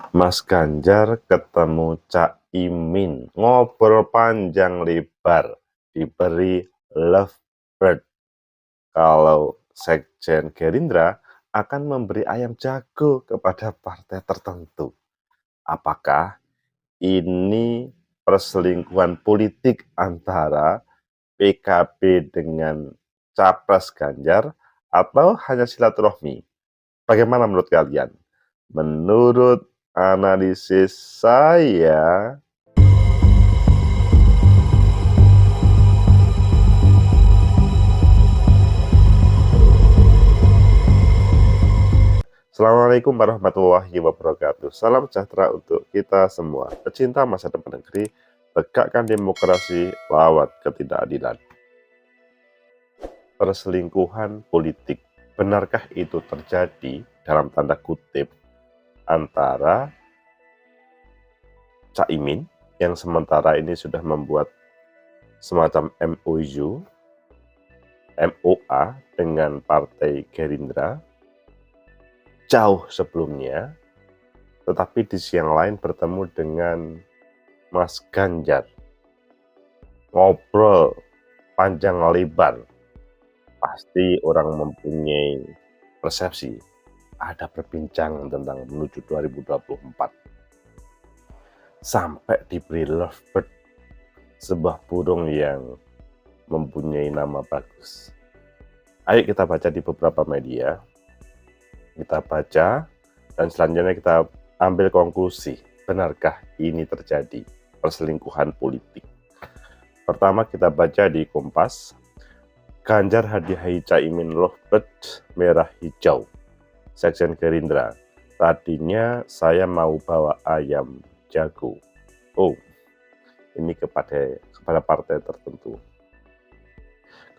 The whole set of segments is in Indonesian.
Mas Ganjar ketemu Cak Imin, ngobrol panjang lebar, diberi lovebird. Kalau Sekjen Gerindra akan memberi ayam jago kepada partai tertentu. Apakah ini perselingkuhan politik antara PKB dengan Capres Ganjar atau hanya silaturahmi? Bagaimana menurut kalian? Menurut analisis saya, Assalamualaikum warahmatullahi wabarakatuh. Salam sejahtera untuk kita semua. Pecinta masa depan negeri, tegakkan demokrasi, lawan ketidakadilan. Perselingkuhan politik, benarkah itu terjadi dalam tanda kutip antara Cak Imin yang sementara ini sudah membuat semacam MOU, MOA dengan Partai Gerindra jauh sebelumnya, tetapi di siang lain bertemu dengan Mas Ganjar, ngobrol panjang lebar. Pasti orang mempunyai persepsi ada perbincangan tentang menuju 2024. Sampai diberi lovebird, sebuah burung yang mempunyai nama bagus. Ayo kita baca di beberapa media, kita baca dan selanjutnya kita ambil konklusi, benarkah ini terjadi perselingkuhan politik. Pertama kita baca di Kompas, Ganjar hadiahi Caimin lovebird merah hijau. Sekjen Gerindra, tadinya saya mau bawa ayam jago. Oh, ini kepada partai tertentu.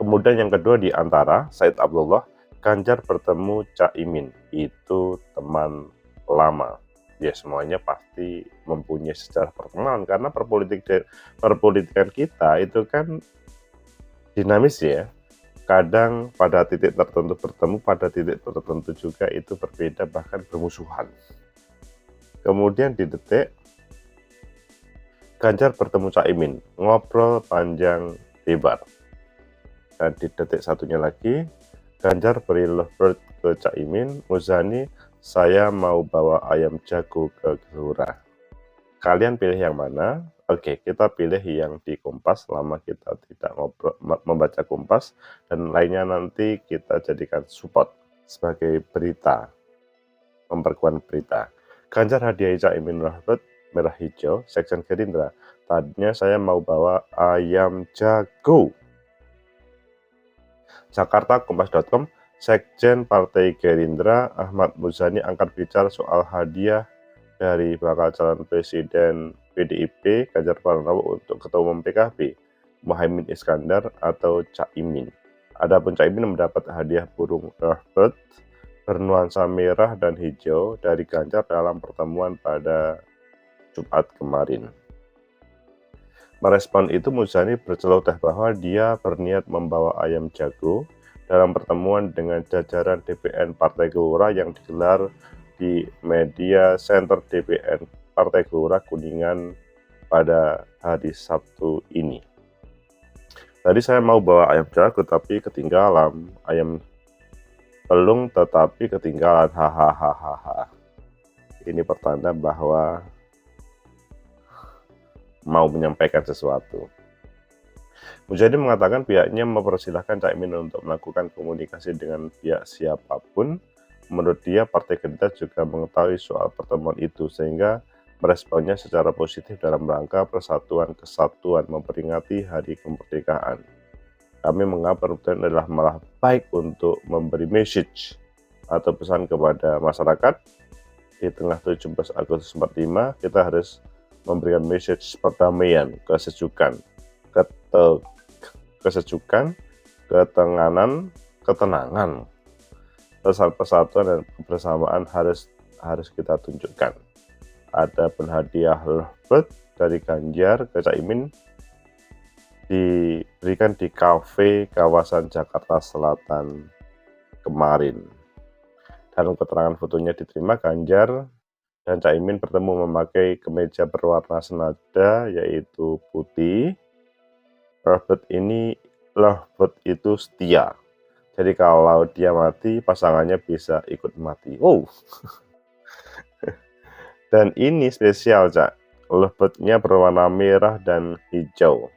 Kemudian yang kedua di Antara, Said Abdullah, Ganjar bertemu Cak Imin, itu teman lama. Ya semuanya pasti mempunyai sejarah pertemanan karena perpolitikan kita itu kan dinamis ya. Kadang pada titik tertentu bertemu, pada titik tertentu juga itu berbeda bahkan bermusuhan. Kemudian di detik Ganjar bertemu Cak Imin, ngobrol panjang lebar. Dan di detik satunya lagi Ganjar beri lovebird ke Cak Imin, Muzani, saya mau bawa ayam jago ke Gelora. Kalian pilih yang mana? Oke, kita pilih yang di Kompas, lama kita tidak membaca Kompas, dan lainnya nanti kita jadikan support sebagai berita, memperkuat berita. Ganjar hadiah Cak Imin lovebird merah hijau, Sekjen Gerindra. Tadinya saya mau bawa ayam jago. Jakarta, Kompas.com, Sekjen Partai Gerindra Ahmad Muzani angkat bicara soal hadiah dari bakal calon presiden PDIP Ganjar Pranowo untuk Ketua Umum PKB Muhaimin Iskandar atau Cak Imin. Adapun Cak Imin mendapat hadiah burung lovebird bernuansa merah dan hijau dari Ganjar dalam pertemuan pada Jumat kemarin. Merespon itu, Muzani berceloteh bahwa dia berniat membawa ayam jago dalam pertemuan dengan jajaran DPN Partai Gelora yang digelar di Media Center DPN Partai Gelora Kuningan pada hari Sabtu ini. Tadi saya mau bawa ayam jago tapi ketinggalan, ayam pelung tetapi ketinggalan, hahaha. Ini pertanda bahwa mau menyampaikan sesuatu. Muzani mengatakan pihaknya mempersilahkan Cak Imin untuk melakukan komunikasi dengan pihak siapapun. Menurut dia, Partai Gerindra juga mengetahui soal pertemuan itu, sehingga meresponnya secara positif dalam rangka persatuan kesatuan memperingati Hari Kemerdekaan. Kami menganggap pertemuan adalah malah baik untuk memberi message atau pesan kepada masyarakat. Di tengah 17 Agustus 45, kita harus memberikan message perdamaian, kesejukan, ketenangan, persatuan dan kebersamaan harus kita tunjukkan. Ada hadiah lovebird dari Ganjar ke Cak Imin diberikan di kafe kawasan Jakarta Selatan kemarin. Dalam keterangan fotonya diterima, Ganjar dan Caimin bertemu memakai kemeja berwarna senada yaitu putih. Lovebird itu setia. Jadi kalau dia mati, pasangannya bisa ikut mati. Oh. Dan ini spesial, Cak. Lovebird-nya berwarna merah dan hijau.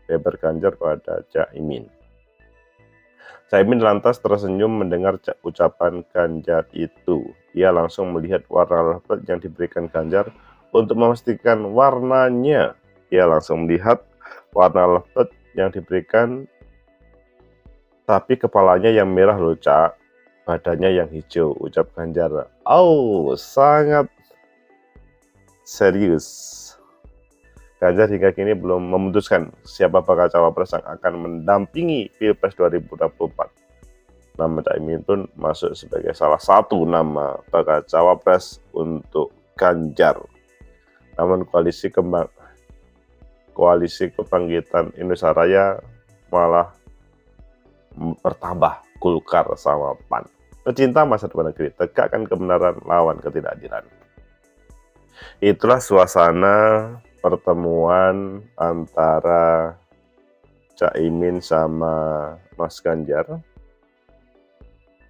Beber Ganjar pada Caimin. Caimin lantas tersenyum mendengar ucapan Ganjar itu. Ia langsung melihat warna lovebird yang diberikan Ganjar untuk memastikan warnanya. Ia langsung melihat warna lovebird yang diberikan, tapi kepalanya yang merah loh, Cak. Badannya yang hijau, ucap Ganjar. Oh, sangat serius. Ganjar hingga kini belum memutuskan siapa bakal cawapres yang akan mendampingi Pilpres 2024. Nama Caimin pun masuk sebagai salah satu nama bakal cawapres untuk Ganjar. Namun koalisi kebangkitan Indonesia Raya malah bertambah Golkar sama PAN. Pecinta masa depan negeri, tegakkan kebenaran, lawan ketidakadilan. Itulah suasana pertemuan antara Caimin sama Mas Ganjar.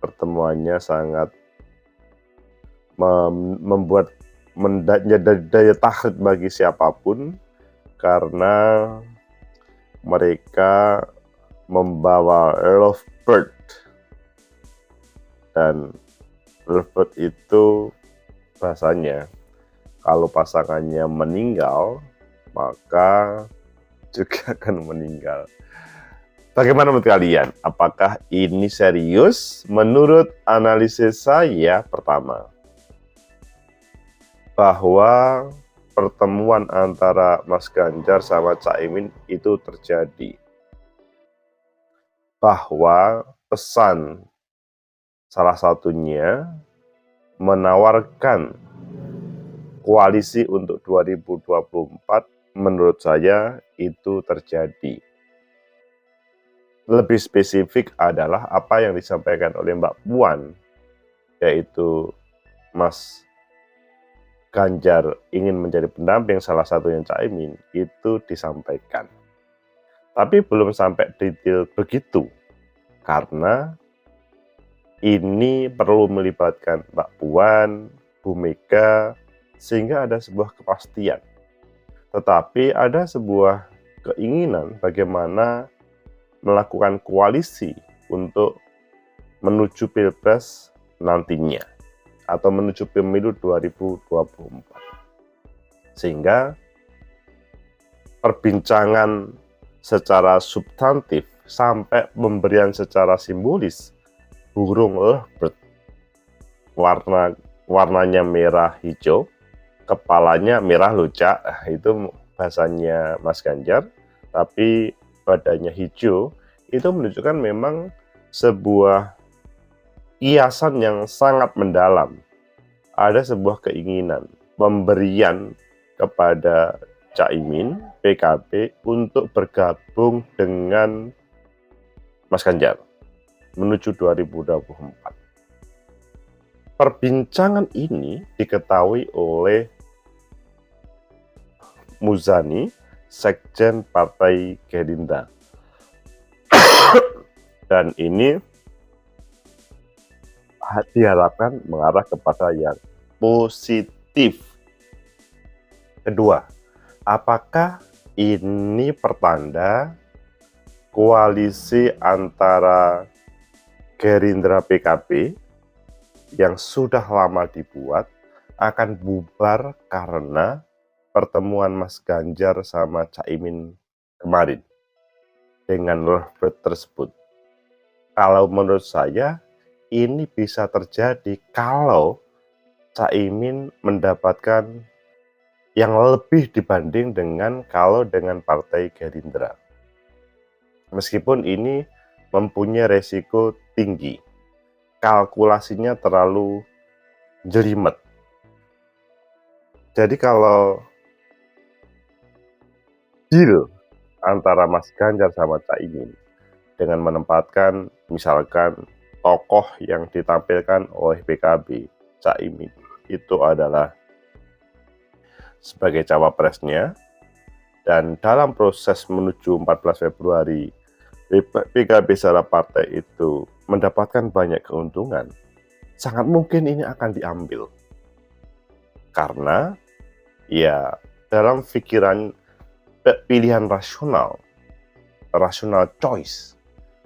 Pertemuannya sangat membuat daya tarik bagi siapapun karena mereka membawa lovebird, dan lovebird itu bahasanya kalau pasangannya meninggal, maka juga akan meninggal. Bagaimana menurut kalian? Apakah ini serius? Menurut analisis saya, pertama, bahwa pertemuan antara Mas Ganjar sama Caimin itu terjadi. Bahwa pesan salah satunya menawarkan koalisi untuk 2024, menurut saya itu terjadi. Lebih spesifik adalah apa yang disampaikan oleh Mbak Puan, yaitu Mas Ganjar ingin menjadi pendamping salah satunya Caimin, itu disampaikan. Tapi belum sampai detail begitu, karena ini perlu melibatkan Mbak Puan, Bu Mega, sehingga ada sebuah kepastian. Tetapi ada sebuah keinginan bagaimana melakukan koalisi untuk menuju Pilpres nantinya atau menuju pemilu 2024. Sehingga perbincangan secara substantif sampai pemberian secara simbolis burung lovebird warnanya merah hijau, kepalanya merah lucak, itu bahasanya Mas Ganjar, tapi badannya hijau, itu menunjukkan memang sebuah kiasan yang sangat mendalam. Ada sebuah keinginan pemberian kepada Caimin, PKB, untuk bergabung dengan Mas Ganjar menuju 2024. Perbincangan ini diketahui oleh Muzani, Sekjen Partai Gerindra. Dan ini diharapkan mengarah kepada yang positif. Kedua, apakah ini pertanda koalisi antara Gerindra PKB yang sudah lama dibuat akan bubar karena pertemuan Mas Ganjar sama Caimin kemarin dengan lovebird tersebut? Kalau menurut saya ini bisa terjadi kalau Caimin mendapatkan yang lebih dibanding dengan kalau dengan Partai Gerindra. Meskipun ini mempunyai resiko tinggi, kalkulasinya terlalu jelimet. Jadi kalau deal antara Mas Ganjar sama Caimin dengan menempatkan misalkan tokoh yang ditampilkan oleh PKB, Caimin, itu adalah sebagai cawapresnya, dan dalam proses menuju 14 Februari PKB secara partai itu mendapatkan banyak keuntungan, sangat mungkin ini akan diambil. Karena ya dalam pikiran pilihan rasional choice,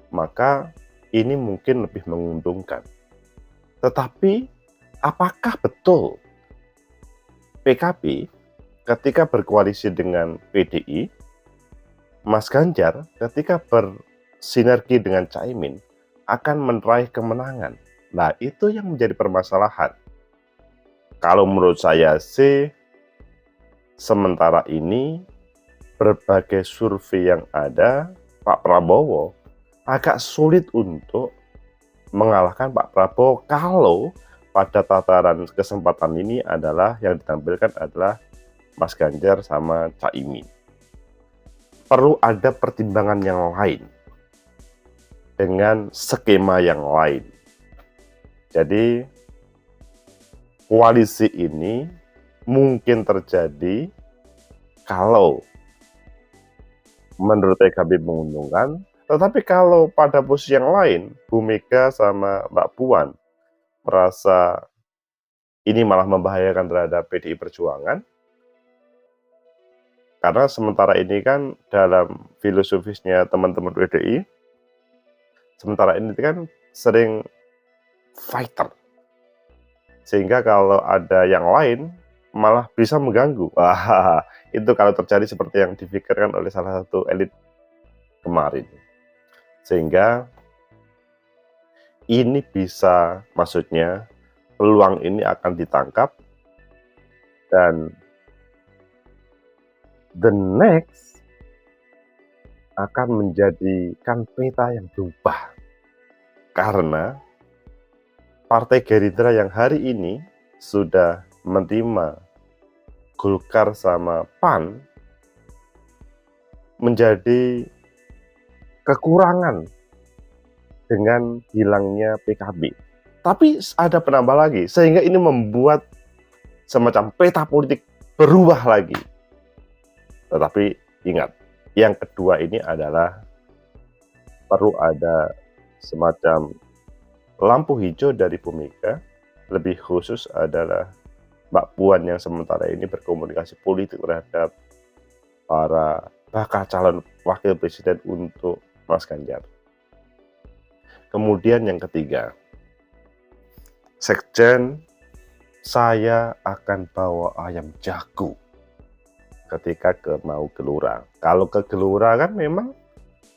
maka ini mungkin lebih menguntungkan. Tetapi apakah betul PKB ketika berkoalisi dengan PDI, Mas Ganjar ketika bersinergi dengan Caimin akan meraih kemenangan? Nah, itu yang menjadi permasalahan. Kalau menurut saya sih, sementara ini berbagai survei yang ada, Pak Prabowo agak sulit untuk mengalahkan Pak Prabowo kalau pada tataran kesempatan ini adalah yang ditampilkan adalah Mas Ganjar sama Caimin. Perlu ada pertimbangan yang lain dengan skema yang lain. Jadi koalisi ini mungkin terjadi kalau menurut PKB menguntungkan, tetapi kalau pada posisi yang lain, Bu Mega sama Mbak Puan merasa ini malah membahayakan terhadap PDI Perjuangan, karena sementara ini kan dalam filosofisnya teman-teman PDI, sementara ini kan sering fighter. Sehingga kalau ada yang lain malah bisa mengganggu. Wah, itu kalau terjadi seperti yang dipikirkan oleh salah satu elit kemarin. Sehingga ini bisa, maksudnya peluang ini akan ditangkap dan the next akan menjadikan peta yang berubah. Karena Partai Gerindra yang hari ini sudah menerima Golkar sama PAN menjadi kekurangan dengan hilangnya PKB. Tapi ada penambah lagi, sehingga ini membuat semacam peta politik berubah lagi. Tetapi ingat, yang kedua ini adalah perlu ada semacam lampu hijau dari Bu Mega, lebih khusus adalah Mbak Puan yang sementara ini berkomunikasi politik terhadap para bakal calon wakil presiden untuk Mas Ganjar. Kemudian yang ketiga, Sekjen, saya akan bawa ayam jago ketika mau Gelora. Kalau ke Gelora kan memang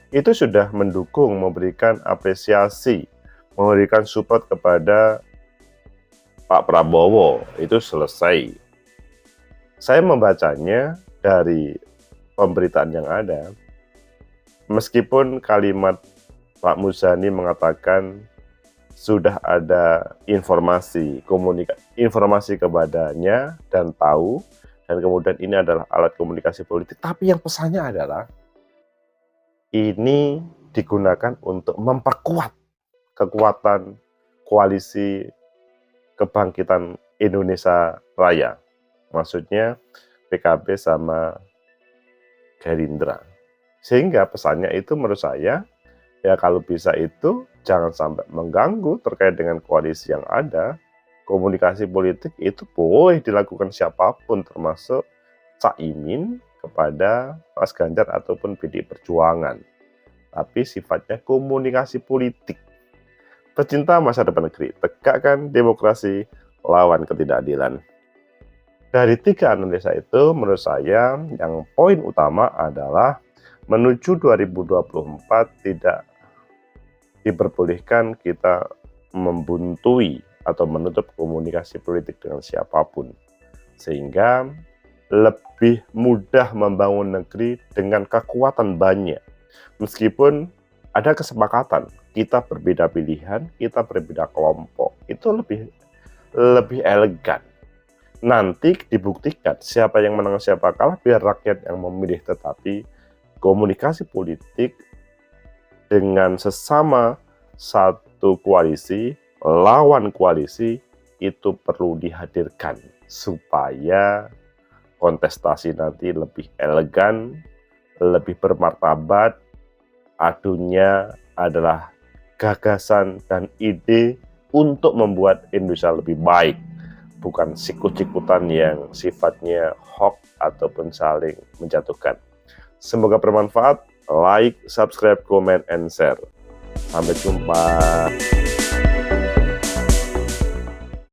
itu sudah mendukung, memberikan apresiasi, memberikan support kepada Pak Prabowo, itu selesai. Saya membacanya dari pemberitaan yang ada, meskipun kalimat Pak Muzani mengatakan sudah ada informasi kepadanya dan tahu, dan kemudian ini adalah alat komunikasi politik, tapi yang pesannya adalah ini digunakan untuk memperkuat kekuatan koalisi kebangkitan Indonesia Raya, maksudnya PKB sama Gerindra. Sehingga pesannya itu menurut saya, ya kalau bisa itu jangan sampai mengganggu terkait dengan koalisi yang ada. Komunikasi politik itu boleh dilakukan siapapun, termasuk Caimin kepada Mas Ganjar ataupun PDI Perjuangan. Tapi sifatnya komunikasi politik. Pecinta masa depan negeri, tegakkan demokrasi, lawan ketidakadilan. Dari tiga analisa itu, menurut saya yang poin utama adalah menuju 2024 tidak diperbolehkan kita membuntui atau menutup komunikasi politik dengan siapapun, sehingga lebih mudah membangun negeri dengan kekuatan banyak. Meskipun ada kesepakatan, kita berbeda pilihan, kita berbeda kelompok, itu lebih elegan. Nanti dibuktikan siapa yang menang siapa kalah, biar rakyat yang memilih. Tetapi komunikasi politik dengan sesama satu koalisi, lawan koalisi, itu perlu dihadirkan supaya kontestasi nanti lebih elegan, lebih bermartabat, adunya adalah gagasan dan ide untuk membuat Indonesia lebih baik, bukan sikut-sikutan yang sifatnya hoax ataupun saling menjatuhkan. Semoga bermanfaat. Like, subscribe, comment, and share. Sampai jumpa.